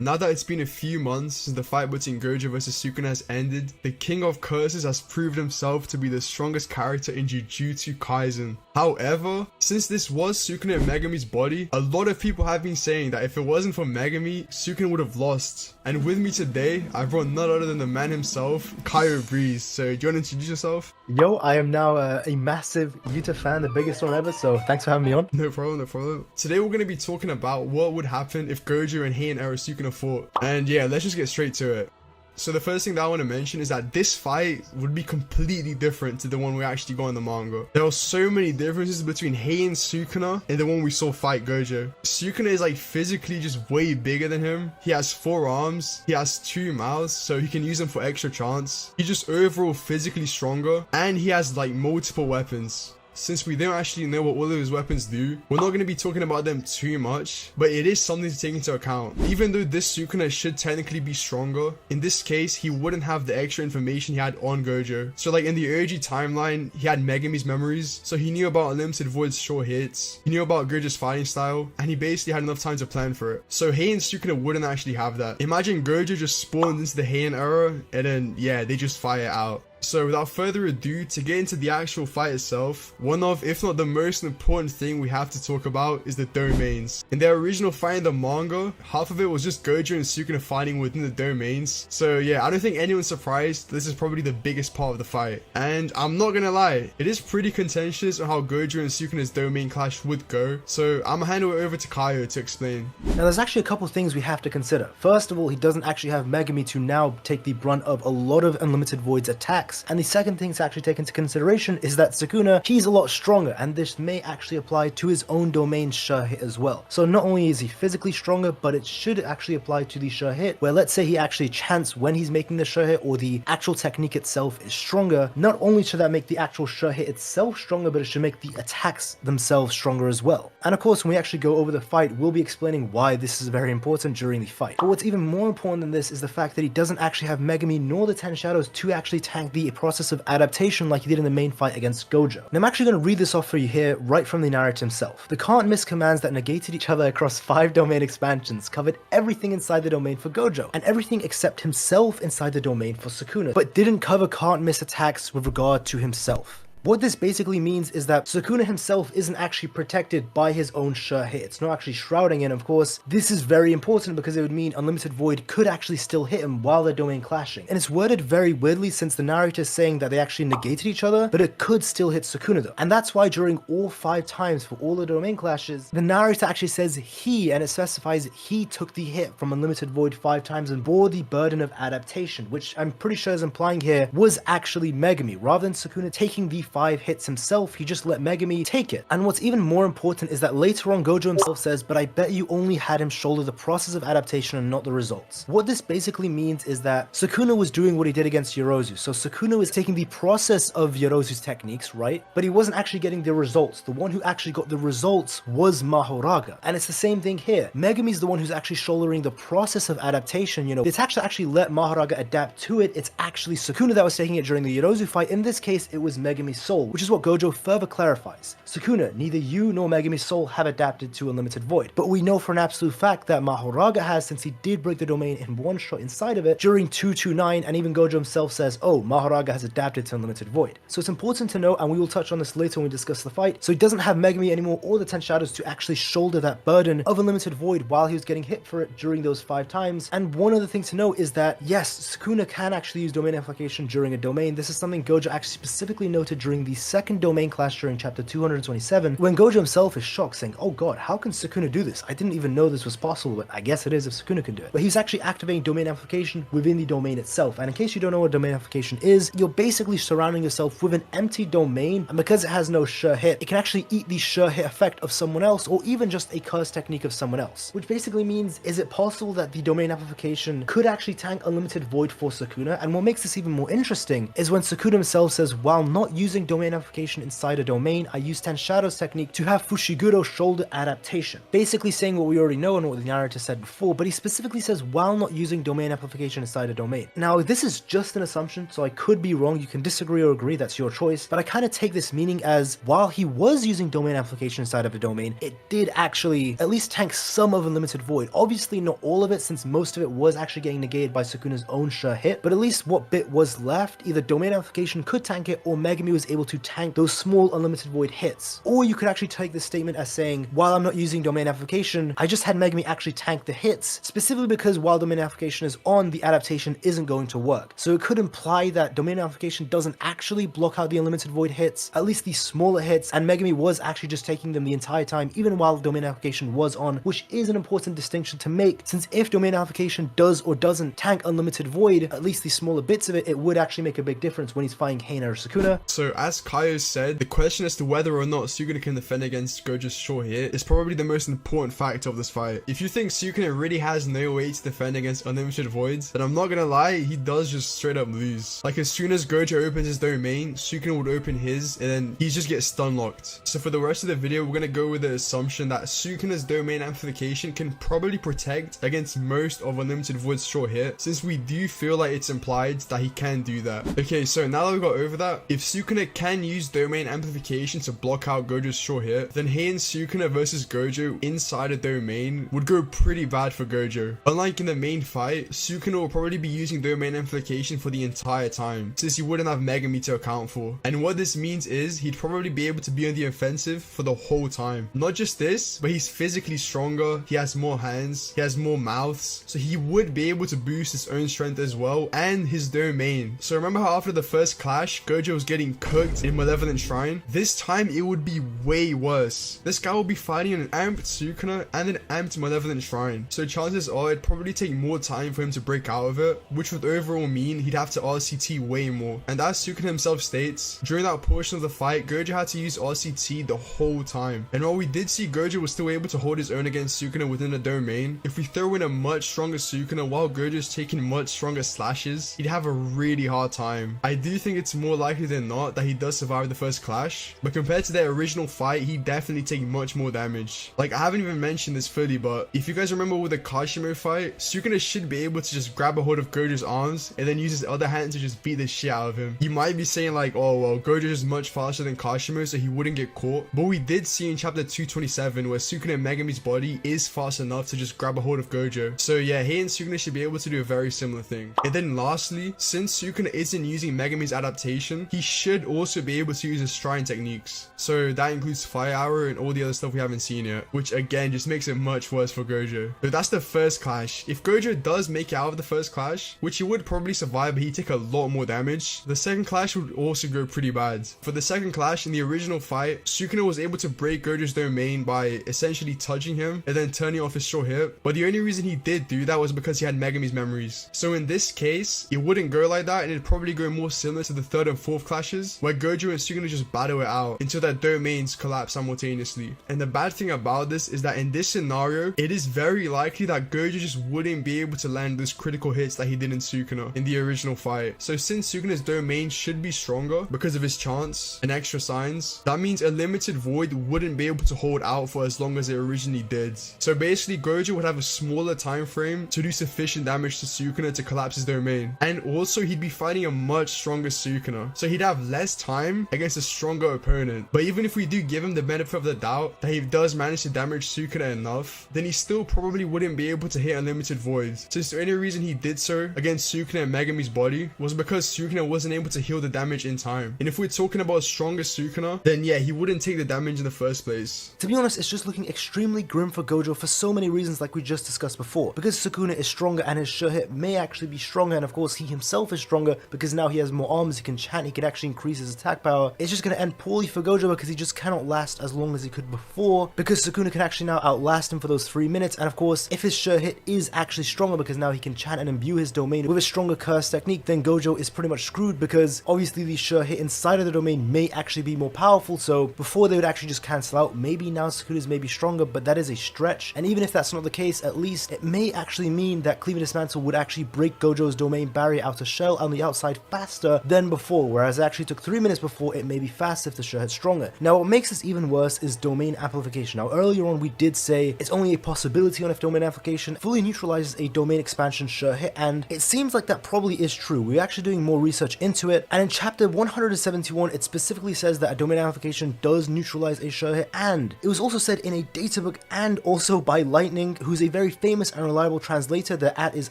Now that it's been a few months since the fight between Gojo vs Sukuna has ended, the King of Curses has proved himself to be the strongest character in Jujutsu Kaisen. However, since this was Sukuna and Megumi's body, a lot of people have been saying that if it wasn't for Megumi, Sukuna would have lost. And with me today, I brought none other than the man himself, Kaiyobreeze. So do you want to introduce yourself? Yo, I am now a massive Yuta fan, the biggest one ever, so thanks for having me on. No problem, no problem. Today we're going to be talking about what would happen if Gojo and Heian Era Sukuna fought. And yeah, let's just get straight to it. So the first thing that I want to mention is that this fight would be completely different to the one we actually got in the manga. There are so many differences between Heian Sukuna and the one we saw fight Gojo. Sukuna is like physically just way bigger than him. He has 4 arms, he has 2 mouths, so he can use them for extra chance. He's just overall physically stronger, and he has like multiple weapons. Since we don't actually know what all of his weapons do, we're not going to be talking about them too much, but it is something to take into account. Even though this Sukuna should technically be stronger, in this case, he wouldn't have the extra information he had on Gojo. So like in the Urgi timeline, he had Megumi's memories, so he knew about Unlimited Void's short hits, he knew about Gojo's fighting style, and he basically had enough time to plan for it. So Heian Sukuna wouldn't actually have that. Imagine Gojo just spawned into the Heian era, and then yeah, they just fight it out. So without further ado, to get into the actual fight itself, one of, if not the most important thing we have to talk about is the domains. In their original fight in the manga, half of it was just Gojo and Sukuna fighting within the domains. So yeah, I don't think anyone's surprised, this is probably the biggest part of the fight. And I'm not gonna lie, it is pretty contentious on how Gojo and Sukuna's domain clash would go. So I'm gonna hand it over to Kaio to explain. Now there's actually a couple things we have to consider. First of all, he doesn't actually have Megumi to now take the brunt of a lot of Unlimited Void's attacks. And the second thing to actually take into consideration is that Sukuna, he's a lot stronger, and this may actually apply to his own domain's sure hit as well. So not only is he physically stronger, but it should actually apply to the sure hit, where let's say he actually chants when he's making the sure hit, or the actual technique itself is stronger. Not only should that make the actual sure hit itself stronger, but it should make the attacks themselves stronger as well. And of course, when we actually go over the fight, we'll be explaining why this is very important during the fight. But what's even more important than this is the fact that he doesn't actually have Megumi nor the 10 Shadows to actually tank the process of adaptation like he did in the main fight against Gojo. And I'm actually going to read this off for you here right from the narrator himself. The can't miss commands that negated each other across 5 domain expansions covered everything inside the domain for Gojo, and everything except himself inside the domain for Sukuna, but didn't cover can't miss attacks with regard to himself. What this basically means is that Sukuna himself isn't actually protected by his own sure hit. It's not actually shrouding it. Of course, this is very important because it would mean Unlimited Void could actually still hit him while they're domain clashing. And it's worded very weirdly since the narrator is saying that they actually negated each other, but it could still hit Sukuna though. And that's why during all 5 times for all the domain clashes, the narrator actually says he, and it specifies he took the hit from Unlimited Void 5 times and bore the burden of adaptation, which I'm pretty sure is implying here was actually Megumi. Rather than Sukuna taking the 5 hits himself, he just let Megumi take it. And what's even more important is that later on Gojo himself says, but I bet you only had him shoulder the process of adaptation and not the results. What this basically means is that Sukuna was doing what he did against Yorozu. So Sukuna was taking the process of Yorozu's techniques, right? But he wasn't actually getting the results. The one who actually got the results was Mahoraga. And it's the same thing here. Megumi's the one who's actually shouldering the process of adaptation. You know, it's actually let Mahoraga adapt to it. It's actually Sukuna that was taking it during the Yorozu fight. In this case, it was Megumi's soul, which is what Gojo further clarifies. Sukuna, neither you nor Megumi's soul have adapted to Unlimited Void, but we know for an absolute fact that Mahoraga has, since he did break the domain in one shot inside of it during 229, and even Gojo himself says, oh, Mahoraga has adapted to Unlimited Void. So it's important to know, and we will touch on this later when we discuss the fight, so he doesn't have Megumi anymore or the 10 Shadows to actually shoulder that burden of Unlimited Void while he was getting hit for it during those 5 times. And one other thing to know is that, yes, Sukuna can actually use domain amplification during a domain. This is something Gojo actually specifically noted during the second domain clash during chapter 227, when Gojo himself is shocked, saying, oh god, how can Sukuna do this? I didn't even know this was possible, but I guess it is if Sukuna can do it. But he's actually activating domain amplification within the domain itself. And in case you don't know what domain amplification is, you're basically surrounding yourself with an empty domain, and because it has no sure hit, it can actually eat the sure hit effect of someone else, or even just a curse technique of someone else. Which basically means, is it possible that the domain amplification could actually tank Unlimited Void for Sukuna? And what makes this even more interesting is when Sukuna himself says, while not using using domain amplification inside a domain, I use Ten Shadows technique to have fushiguru shoulder adaptation. Basically saying what we already know and what the narrator said before, but he specifically says while not using domain amplification inside a domain. Now, this is just an assumption, so I could be wrong. You can disagree or agree, that's your choice, but I kind of take this meaning as while he was using domain amplification inside of a domain, it did actually at least tank some of Unlimited Void. Obviously not all of it, since most of it was actually getting negated by Sukuna's own sure hit, but at least what bit was left, either domain amplification could tank it or Megumi was able to tank those small Unlimited Void hits. Or you could actually take this statement as saying, while I'm not using domain amplification, I just had Megumi actually tank the hits, specifically because while domain amplification is on, the adaptation isn't going to work. So it could imply that domain amplification doesn't actually block out the Unlimited Void hits, at least the smaller hits, and Megumi was actually just taking them the entire time, even while domain amplification was on, which is an important distinction to make, since if domain amplification does or doesn't tank Unlimited Void, at least the smaller bits of it, it would actually make a big difference when he's fighting Heian Era Sukuna. So as Kaio said, the question as to whether or not Sukuna can defend against Gojo's short hit is probably the most important factor of this fight. If you think Sukuna really has no way to defend against Unlimited Voids, then I'm not gonna lie, he does just straight up lose. Like as soon as Gojo opens his domain, Sukuna would open his, and then he just gets stun locked. So for the rest of the video, we're gonna go with the assumption that Sukuna's domain amplification can probably protect against most of Unlimited Void's short hit, since we do feel like it's implied that he can do that. Okay, so now that we got over that, if Sukuna can use domain amplification to block out Gojo's short hit, then Heian Sukuna versus Gojo inside a domain would go pretty bad for Gojo. Unlike in the main fight, Sukuna will probably be using domain amplification for the entire time, since he wouldn't have Megumi to account for. And what this means is he'd probably be able to be on the offensive for the whole time. Not just this, but he's physically stronger, he has more hands, he has more mouths, so he would be able to boost his own strength as well, and his domain. So remember how after the first clash, Gojo was getting cooked in Malevolent Shrine? This time it would be way worse. This guy will be fighting an amped Sukuna and an amped Malevolent Shrine, so chances are it'd probably take more time for him to break out of it, which would overall mean he'd have to RCT way more. And as Sukuna himself states, during that portion of the fight, Gojo had to use RCT the whole time. And while we did see Gojo was still able to hold his own against Sukuna within the domain, if we throw in a much stronger Sukuna while Gojo's taking much stronger slashes, he'd have a really hard time. I do think it's more likely than not that he does survive the first clash, but compared to their original fight, he definitely take much more damage. Like, I haven't even mentioned this fully, but if you guys remember with the Kashimo fight, Sukuna should be able to just grab a hold of Gojo's arms and then use his other hand to just beat the shit out of him. You might be saying like, oh well, Gojo is much faster than Kashimo, so he wouldn't get caught, but we did see in chapter 227 where Sukuna Megumi's body is fast enough to just grab a hold of Gojo. So yeah, Heian Sukuna should be able to do a very similar thing. And then lastly, since Sukuna isn't using Megumi's adaptation, he should also be able to use his shrine techniques. So that includes Fire Arrow and all the other stuff we haven't seen yet, which again just makes it much worse for Gojo. So that's the first clash. If Gojo does make it out of the first clash, which he would probably survive, but he'd take a lot more damage, the second clash would also go pretty bad. For the second clash in the original fight, Sukuna was able to break Gojo's domain by essentially touching him and then turning off his short hit, but the only reason he did do that was because he had Megumi's memories. So in this case, it wouldn't go like that, and it'd probably go more similar to the third and fourth clashes, where Gojo and Sukuna just battle it out until their domains collapse simultaneously. And the bad thing about this is that in this scenario, it is very likely that Gojo just wouldn't be able to land those critical hits that he did in Sukuna in the original fight. So since Sukuna's domain should be stronger because of his chance and extra signs, that means a limited void wouldn't be able to hold out for as long as it originally did. So basically Gojo would have a smaller time frame to do sufficient damage to Sukuna to collapse his domain, and also he'd be fighting a much stronger Sukuna, so he'd have less time against a stronger opponent. But even if we do give him the benefit of the doubt that he does manage to damage Sukuna enough, then he still probably wouldn't be able to hit unlimited voids, since the only reason he did so against Sukuna and Megumi's body was because Sukuna wasn't able to heal the damage in time. And if we're talking about stronger Sukuna, then yeah, he wouldn't take the damage in the first place. To be honest, it's just looking extremely grim for Gojo for so many reasons like we just discussed before. Because Sukuna is stronger and his sure hit may actually be stronger, and of course he himself is stronger because now he has more arms, he can chant, he can actually increase his attack power. It's just going to end poorly for Gojo because he just cannot last as long as he could before, because Sukuna can actually now outlast him for those 3 minutes. And of course, if his sure hit is actually stronger because now he can chant and imbue his domain with a stronger curse technique, then Gojo is pretty much screwed, because obviously the sure hit inside of the domain may actually be more powerful. So before they would actually just cancel out, maybe now Sukuna's may be stronger, but that is a stretch. And even if that's not the case, at least it may actually mean that Cleave and Dismantle would actually break Gojo's domain barrier outer shell on the outside faster than before, whereas it actually took 3 minutes before, it may be fast if the sure hit's stronger. Now what makes this even worse is domain amplification. Now earlier on we did say it's only a possibility on if domain amplification fully neutralizes a domain expansion sure hit, and it seems like that probably is true. We're actually doing more research into it, and in chapter 171 it specifically says that a domain amplification does neutralize a sure hit, and it was also said in a databook and also by Lightning, who's a very famous and reliable translator. Their is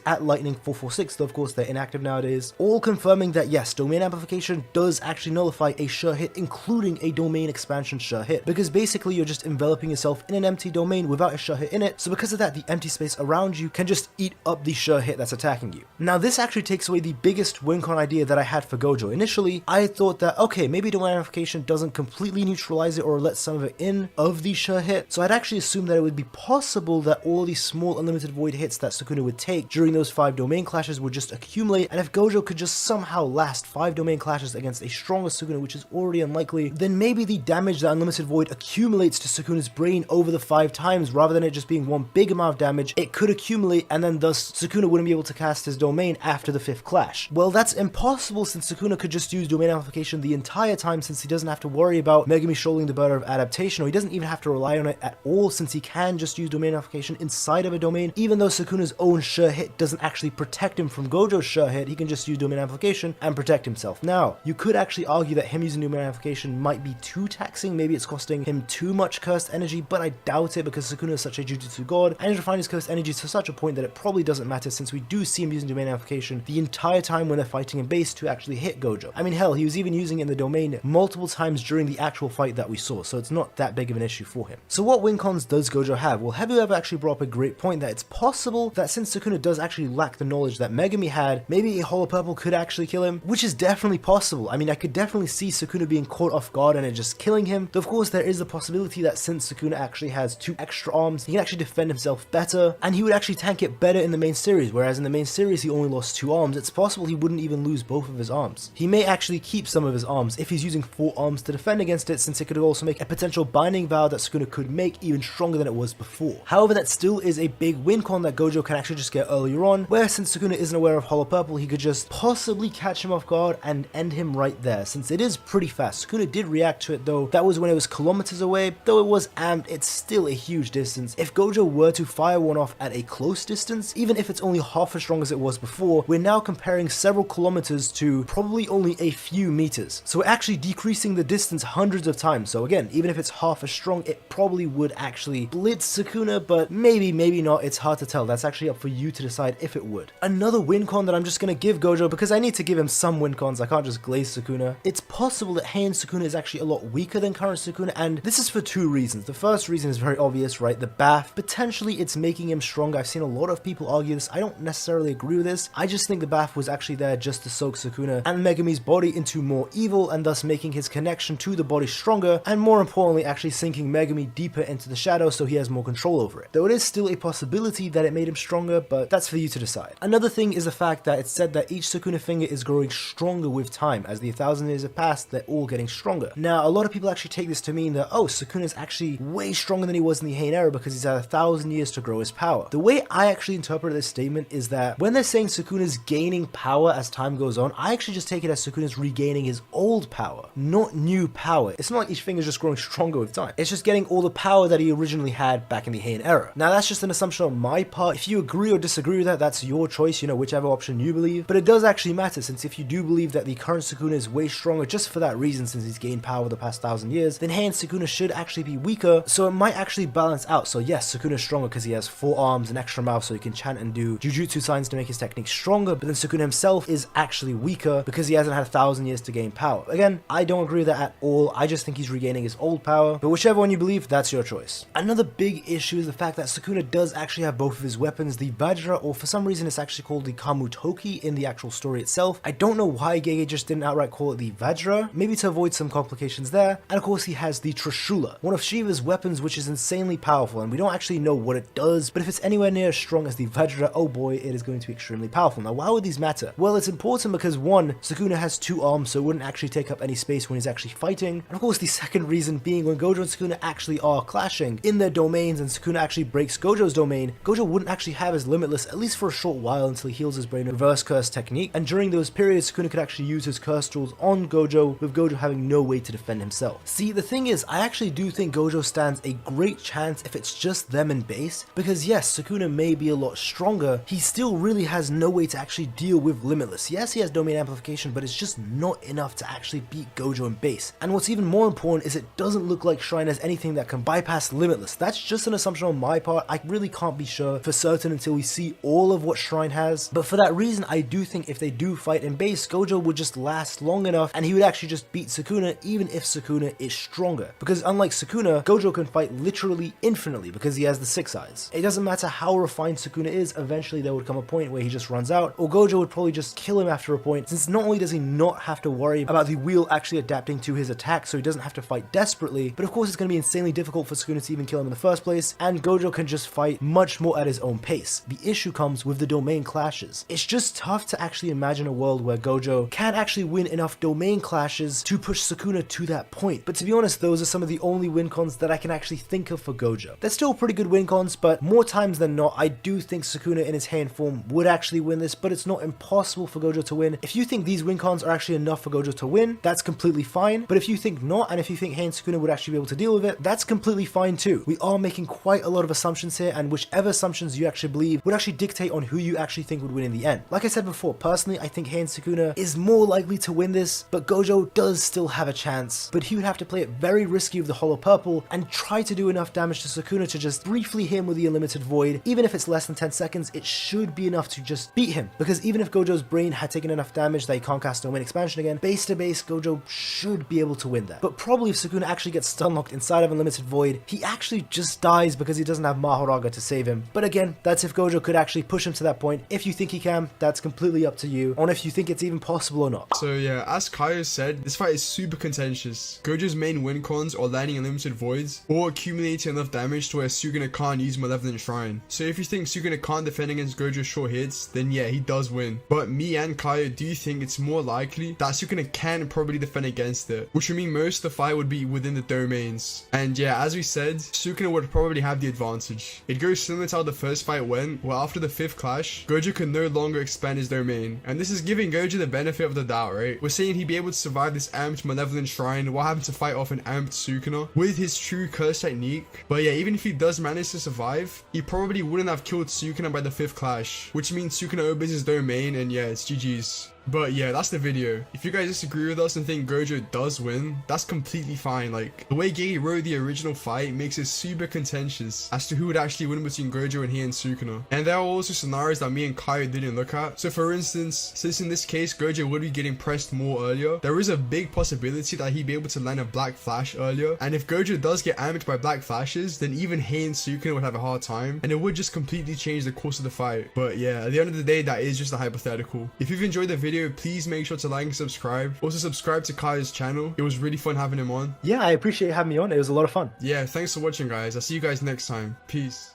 @lightning446, though of course they're inactive nowadays, all confirming that yes, domain amplification does actually nullify a sure hit, including a domain expansion sure hit, because basically you're just enveloping yourself in an empty domain without a sure hit in it, so because of that the empty space around you can just eat up the sure hit that's attacking you. Now this actually takes away the biggest win con idea that I had for Gojo. Initially I thought that okay, maybe domain amplification doesn't completely neutralize it or let some of it in of the sure hit, so I'd actually assumed that it would be possible that all these small unlimited void hits that Sukuna would take during those 5 domain clashes would just accumulate, and if Gojo could just somehow last 5 domain clashes against a stronger Sukuna, which is already unlikely, then maybe the damage that unlimited void accumulates to Sukuna's brain over the 5 times, rather than it just being one big amount of damage, it could accumulate, and then thus Sukuna wouldn't be able to cast his domain after the 5th clash. Well, that's impossible since Sukuna could just use domain amplification the entire time, since he doesn't have to worry about Megumi shouldering the burden of adaptation, or he doesn't even have to rely on it at all, since he can just use domain amplification inside of a domain. Even though Sukuna's own sure hit doesn't actually protect him from Gojo's sure hit, he can just use domain amplification and protect himself. Now, you could actually argue that him using domain amplification might be too taxing, maybe it's costing him too much cursed energy, but I doubt it because Sukuna is such a Jujutsu god, and he's refined his cursed energy to such a point that it probably doesn't matter, since we do see him using domain amplification the entire time when they're fighting in base to actually hit Gojo. I mean hell, he was even using it in the domain multiple times during the actual fight that we saw, so it's not that big of an issue for him. So what win cons does Gojo have? Well, have you ever actually brought up a great point that it's possible that since Sukuna does actually lack the knowledge that Megumi had, maybe a Hollow Purple could actually kill him, which is definitely possible. I mean, I could definitely see Sukuna being caught off guard and it just killing him, though of course there is the possibility that since Sukuna actually has 2 extra arms, he can actually defend himself better, and he would actually tank it better in the main series, whereas in the main series he only lost 2 arms. It's possible he wouldn't even lose both of his arms. He may actually keep some of his arms if he's using 4 arms to defend against it, since it could also make a potential binding vow that Sukuna could make even stronger than it was before. However, that still is a big win con that Gojo can actually just get earlier on, where since Sukuna isn't aware of Hollow Purple, he could just possibly catch him off guard and end him right there, since it is pretty fast. Sukuna did react to it though, that was when it was kilometers away, though it was amped, it's still a huge distance. If Gojo were to fire one off at a close distance, even if it's only half as strong as it was before, we're now comparing several kilometers to probably only a few meters. So we're actually decreasing the distance hundreds of times. So again, even if it's half as strong, it probably would actually blitz Sukuna, but maybe not, it's hard to tell. That's actually up for you to decide if it would. Another win con that I'm just gonna give Gojo, because I need to give him some win cons, I can't just glaze Sukuna. It's possible that Heian Sukuna is actually a lot weaker than current Sukuna, and this is for 2 reasons. The first reason is very obvious, right? The bath. Potentially it's making him stronger. I've seen a lot of people argue this. I don't necessarily agree with this. I just think the bath was actually there just to soak Sukuna and Megumi's body into more evil, and thus making his connection to the body stronger, and more importantly actually sinking Megumi deeper into the shadow so he has more control over it. Though it is still a possibility that it made him stronger, but that's for you to decide. Another thing is the fact that it's said that each Sukuna finger is growing stronger with time. As the 1,000 years have passed, they're all getting stronger. Now, a lot of people actually take this to mean that, oh, Sukuna is actually way stronger than he was in the Heian Era because he's had 1,000 years to grow his power. The way I actually interpret this statement is that when they're saying Sukuna's gaining power as time goes on, I actually just take it as Sukuna's regaining his old power, not new power. It's not like each finger is just growing stronger with time. It's just getting all the power that he originally had back in the Heian Era. Now, that's just an assumption on my part. If you agree or disagree with that, that's your choice, you know, whichever option you believe. But it does actually matter, since if you do believe that the current Sukuna is way stronger just for that reason, since he's gained power the past 1,000 years, then Heian Sukuna should actually be weaker, so it might actually balance out. So yes, Sukuna is stronger because he has 4 arms, an extra mouth so he can chant and do Jujutsu signs to make his technique stronger, but then Sukuna himself is actually weaker because he hasn't had 1,000 years to gain power. Again, I don't agree with that at all. I just think he's regaining his old power, but whichever one you believe, that's your choice. Another big issue is the fact that Sukuna does actually have both of his weapons, the Vajra, or for some reason it's actually called the Kamutoki in the actual story itself. I don't know why Gege just didn't outright call it the Vajra, maybe to avoid some complications there. And of course he has the Trishula, one of Shiva's weapons, which is insanely powerful, and we don't actually know what it does, but if it's anywhere near as strong as the Vajra, oh boy, it is going to be extremely powerful. Now, why would these matter? Well, it's important because 1, Sukuna has 2 arms, so it wouldn't actually take up any space when he's actually fighting, and of course the second reason being when Gojo and Sukuna actually are clashing in their domains and Sukuna actually breaks Gojo's domain, Gojo wouldn't actually have his limitless, at least for a short while, until he heals his brain with reverse curse technique, and during those periods Sukuna could actually use his curse tools on Gojo, with Gojo having no way to defend himself. See, the thing is, I actually do think Gojo stands a great chance if it's just them in base, because yes, Sukuna may be a lot stronger, he still really has no way to actually deal with Limitless. Yes, he has domain amplification, but it's just not enough to actually beat Gojo in base. And what's even more important is it doesn't look like Shrine has anything that can bypass Limitless. That's just an assumption on my part. I really can't be sure for certain until we see all of what Shrine has, but for that reason, I do think if they do fight in base, Gojo would just last long enough and he would actually just beat Sukuna even if Sukuna is stronger. Because unlike Sukuna, Gojo can fight literally infinitely because he has the 6 eyes. It doesn't matter how refined Sukuna is, eventually there would come a point where he just runs out, or Gojo would probably just kill him after a point, since not only does he not have to worry about the wheel actually adapting to his attack, so he doesn't have to fight desperately, but of course it's going to be insanely difficult for Sukuna to even kill him in the first place, and Gojo can just fight much more at his own pace. The issue comes with the domain clashes. It's just tough to actually imagine a world where Gojo can actually win enough domain clashes to push Sukuna to that point, but to be honest, those are some of the only win cons that I can actually think of for Gojo. They're still pretty good win cons, but more times than not, I do think Sukuna in his Heian form would actually win this, but it's not impossible for Gojo to win. If you think these win cons are actually enough for Gojo to win, that's completely fine, but if you think not, and if you think Heian Sukuna would actually be able to deal with it, that's completely fine too. We are making quite a lot of assumptions here, and whichever assumptions you actually believe would actually dictate on who you actually think would win in the end. Like I said before, personally, I think Heian Sukuna is more likely to win this, but Gojo does still have a chance, but he would have to play it very risky with the Hollow Purple and try to do enough damage to Sukuna to just briefly hit him with the Unlimited Void. Even if it's less than 10 seconds, it should be enough to just beat him, because even if Gojo's brain had taken enough damage that he can't cast Domain Expansion again, base to base, Gojo should be able to win that. But probably if Sukuna actually gets stun locked inside of Unlimited Void, he actually just dies because he doesn't have Mahoraga to save him. But again, that's if Gojo could actually push him to that point. If you think he can, that's completely up to you on if you think it's even possible or not. So yeah, as Kaio said, this fight is super contentious. Gojo's main win cons are landing Unlimited Voids or accumulating enough damage to where Sukuna can't use Malevolent Shrine. So if you think Sukuna can't defend against Gojo's short hits, then yeah, he does win. But me and Kaio do think it's more likely that Sukuna can probably defend against it, which would mean most of the fight would be within the domains. And yeah, as we said, Sukuna would probably have the advantage. It goes similar to how the first fight went, where after the 5th clash, Gojo can no longer expand his domain. And this is giving Gojo the benefit of the doubt, right? We're saying he'd be able to survive this amped Malevolent Shrine while having to fight off an amped Sukuna with his true curse technique. But yeah, even if he does manage to survive, he probably wouldn't have killed Sukuna by the 5th clash, which means Sukuna opens his domain and yeah, it's GG's. But yeah, that's the video. If you guys disagree with us and think Gojo does win, that's completely fine. Like, the way Gege wrote the original fight makes it super contentious as to who would actually win between Gojo and Heian Sukuna. And there are also scenarios that me and Kaio didn't look at. So for instance, since in this case Gojo would be getting pressed more earlier, there is a big possibility that he'd be able to land a Black Flash earlier. And if Gojo does get amped by Black Flashes, then even Heian Sukuna would have a hard time, and it would just completely change the course of the fight. But yeah, at the end of the day, that is just a hypothetical. If you've enjoyed the video, please make sure to like and subscribe. Also subscribe to Kaio's channel. It was really fun having him on. Yeah, I appreciate having me on. It was a lot of fun. Yeah, thanks for watching, guys. I'll see you guys next time. Peace.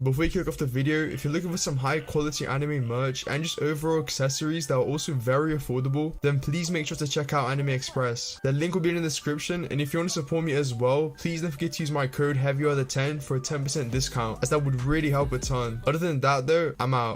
Before you kick off the video, if you're looking for some high quality anime merch and just overall accessories that are also very affordable, then please make sure to check out Anime Express. The link will be in the description, and if you want to support me as well, please don't forget to use my code HEAVYOR10 for a 10% discount, as that would really help a ton. Other than that though, I'm out.